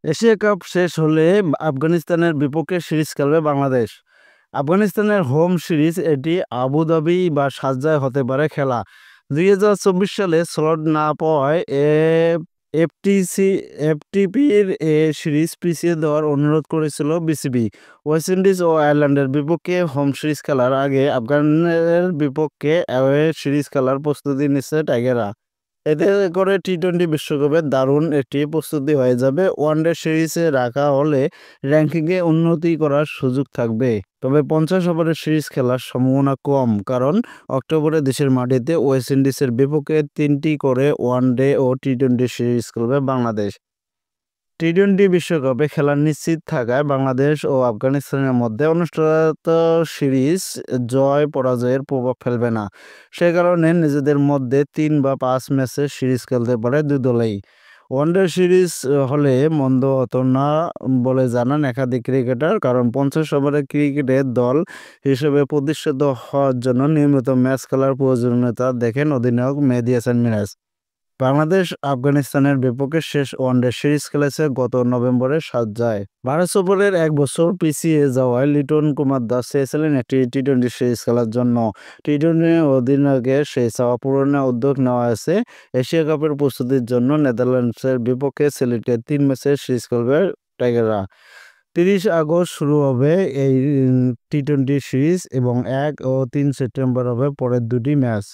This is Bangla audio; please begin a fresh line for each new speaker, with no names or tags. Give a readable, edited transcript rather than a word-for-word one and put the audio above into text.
এশিয়া কাপ শেষ হলে আফগানিস্তানের বিপক্ষে সিরিজ খেলবে বাংলাদেশ। আফগানিস্তানের হোম সিরিজ এটি আবুধাবি বা শারজায় হতে পারে খেলা। 2024 সালে স্লট না পাওয়ায় এফটিসি এফটিপির সিরিজ পিছিয়ে দেওয়ার অনুরোধ করেছিল বিসিবি। ওয়েস্ট ইন্ডিজ ও আয়ারল্যান্ডের বিপক্ষে হোম সিরিজ খেলার আগে আফগানের বিপক্ষে অ্যাওয়ে সিরিজ খেলার প্রস্তুতি নিচ্ছে টাইগাররা। এতে করে টি-20 বিশ্বকাপের দারুণ একটি প্রস্তুতি হয়ে যাবে। ওয়ানডে সিরিজে রাখা হলে র্যাঙ্কিংয়ে উন্নতি করার সুযোগ থাকবে। তবে 50 ওভারের সিরিজ খেলার সম্ভাবনা কম, কারণ অক্টোবরে দেশের মাটিতে ওয়েস্ট ইন্ডিজের বিপক্ষে 3টি করে ওয়ানডে ও টি-20 সিরিজ খেলবে বাংলাদেশ। টি-20 বিশ্বকাপে খেলা নিশ্চিত থাকায় বাংলাদেশ ও আফগানিস্তানের মধ্যে অনুষ্ঠিত সিরিজ জয়-পরাজয়ের প্রভাব ফেলবে না। সে কারণে নিজেদের মধ্যে 3 বা 5 ম্যাচের সিরিজ খেলতে পারে দুই দলই। ওয়ানডে সিরিজ হলে মন্দ হতো না বলে জানান একাধিক ক্রিকেটার, কারণ 50 ওভারের ক্রিকেটে দল হিসেবে প্রতিষ্ঠিত হওয়ার জন্য নিয়মিত ম্যাচ খেলার প্রয়োজনীয়তা দেখেন অধিনায়ক মেহেদী হাসান মিরাজ। বাংলাদেশ আফগানিস্তানের বিপক্ষে শেষ ওয়ানডে সিরিজ খেলেছে গত নভেম্বরে শারজায়। ভারত সফরের 1 বছর পিছিয়ে যাওয়ায় লিটন কুমার দাস চেয়েছিলেন একটি টি-20 সিরিজ খেলার জন্য। টি-20 অধিনায়কের সেই চাওয়া পূরণের উদ্যোগ নেওয়া হয়েছে। এশিয়া কাপের প্রস্তুতির জন্য নেদারল্যান্ডসের বিপক্ষে সিলেটে 3 ম্যাচের সিরিজ খেলবে টাইগাররা। 30 আগস্ট শুরু হবে এই টি-20 সিরিজ এবং 1 ও 3 সেপ্টেম্বর হবে পরের দুটি ম্যাচ।